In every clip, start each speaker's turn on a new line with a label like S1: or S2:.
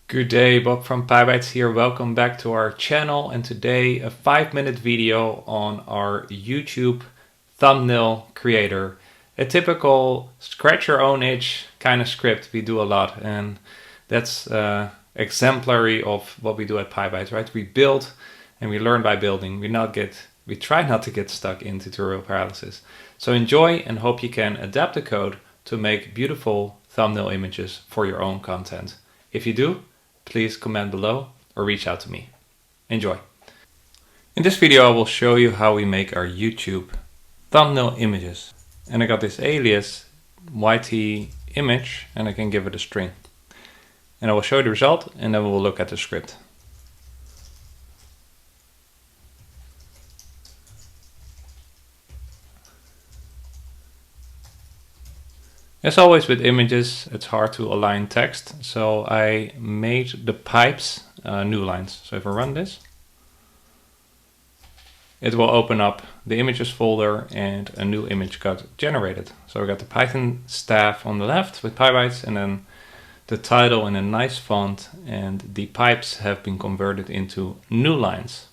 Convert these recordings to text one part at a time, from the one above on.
S1: Good day, Bob from PyBites here. Welcome back to our channel, and today a 5-minute video on our YouTube thumbnail creator. A typical scratch your own itch kind of script we do a lot, and that's exemplary of what we do at PyBites, right? We build and we learn by building. We try not to get stuck in tutorial paralysis. So enjoy and hope you can adapt the code to make beautiful thumbnail images for your own content. If you do, please comment below or reach out to me. Enjoy. In this video I will show you how we make our YouTube thumbnail images. And I got this alias YT image and I can give it a string. And I will show you the result and then we'll look at the script. As always with images, it's hard to align text, so I made the pipes new lines. So if I run this, it will open up the images folder and a new image got generated. So we got the Python staff on the left with PyBites and then the title in a nice font, and the pipes have been converted into new lines.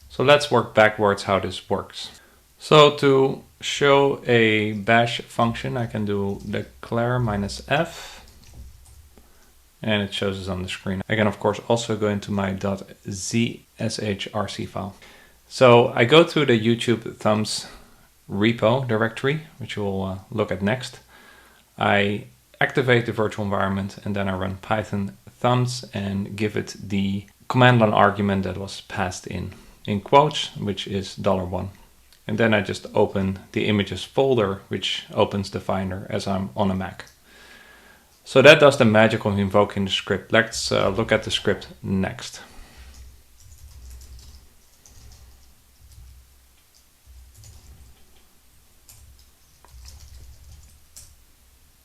S1: So let's work backwards how this works. So to show a bash function, I can do declare -f and it shows us on the screen. I can of course also go into my .sys.argv file. So I go to the YouTube thumbs repo directory, which we'll look at next. I activate the virtual environment and then I run python thumbs and give it the command line argument that was passed in quotes, which is $1. And then I just open the images folder, which opens the Finder as I'm on a Mac. So that does the magic of invoking the script. Let's look at the script next.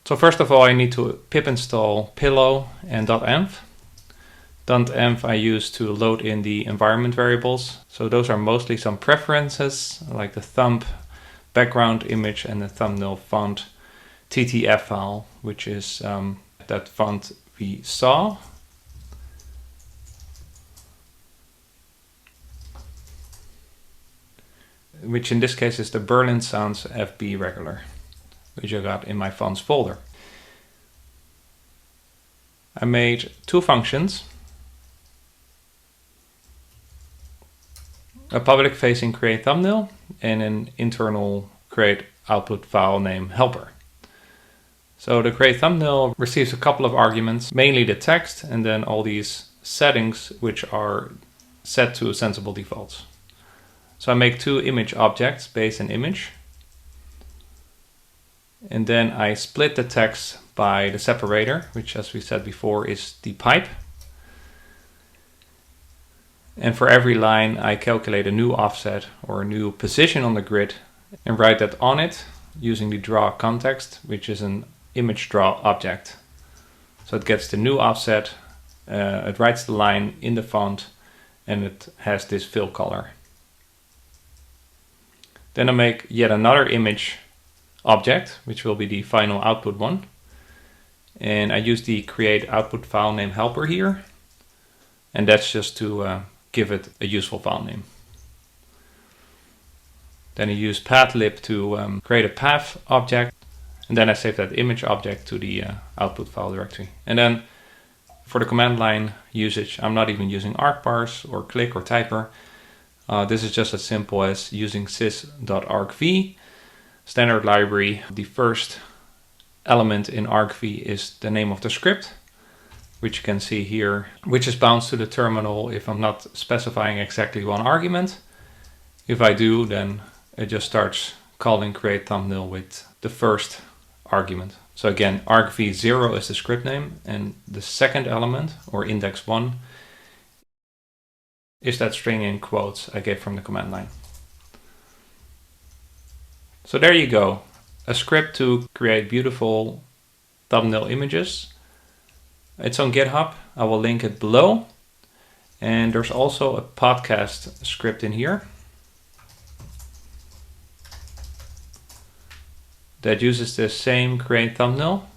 S1: So first of all, I need to pip install pillow and .env. .env I use to load in the environment variables. So those are mostly some preferences like the thumb background image and the thumbnail font TTF file, which is that font we saw. Which in this case is the Berlin Sounds FB regular, which I got in my fonts folder. I made two functions. A public facing create thumbnail and an internal create output file name helper. So the create thumbnail receives a couple of arguments, mainly the text and then all these settings which are set to sensible defaults. So I make two image objects, base and image. And then I split the text by the separator, which as we said before is the pipe. And for every line I calculate a new offset or a new position on the grid and write that on it using the draw context, which is an image draw object. So it gets the new offset, it writes the line in the font and it has this fill color. Then I make yet another image object, which will be the final output one. And I use the create output file name helper here. And that's just to give it a useful file name. Then I use pathlib to create a path object, and then I save that image object to the output file directory. And then for the command line usage, I'm not even using argparse or click or typer. This is just as simple as using sys.argv, standard library. The first element in argv is the name of the script, which you can see here, which is bounced to the terminal if I'm not specifying exactly one argument. If I do, then it just starts calling create thumbnail with the first argument. So again, argv0 is the script name, and the second element, or index 1, is that string in quotes I gave from the command line. So there you go, a script to create beautiful thumbnail images. It's on GitHub, I will link it below. And there's also a podcast script in here that uses the same create thumbnail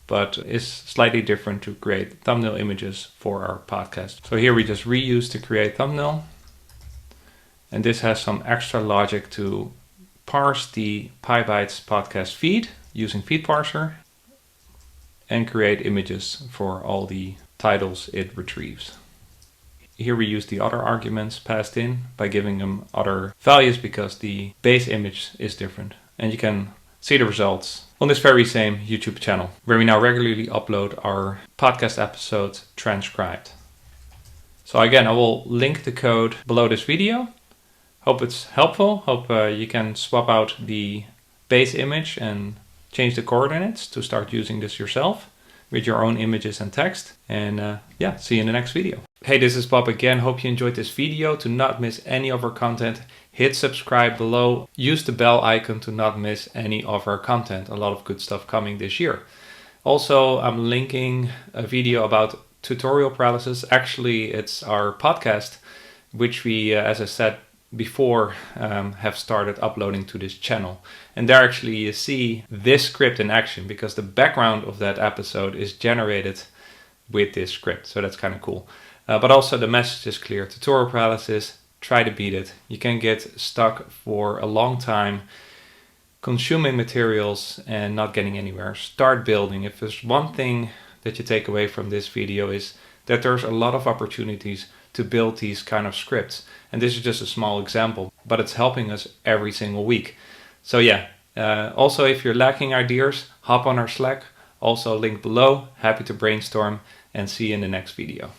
S1: but is slightly different to create thumbnail images for our podcast. So here we just reuse to create thumbnail. And this has some extra logic to parse the PyBites podcast feed using feed parser and create images for all the titles it retrieves. Here we use the other arguments passed in by giving them other values because the base image is different. And you can see the results on this very same YouTube channel, where we now regularly upload our podcast episodes transcribed. So again, I will link the code below this video. Hope it's helpful. Hope you can swap out the base image and change the coordinates to start using this yourself with your own images and text. And yeah, see you in the next video. Hey, this is Bob again. Hope you enjoyed this video. To not miss any of our content, hit subscribe below. Use the bell icon to not miss any of our content. A lot of good stuff coming this year. Also, I'm linking a video about tutorial paralysis. Actually, it's our podcast, which we, as I said before, have started uploading to this channel. And there actually you see this script in action, because the background of that episode is generated with this script. So that's kind of cool. But also the message is clear. Tutorial paralysis, try to beat it. You can get stuck for a long time consuming materials and not getting anywhere. Start building. If there's one thing that you take away from this video, is that there's a lot of opportunities to build these kind of scripts. And this is just a small example, but it's helping us every single week. So yeah, also if you're lacking ideas, hop on our Slack. Also link below. Happy to brainstorm, and see you in the next video.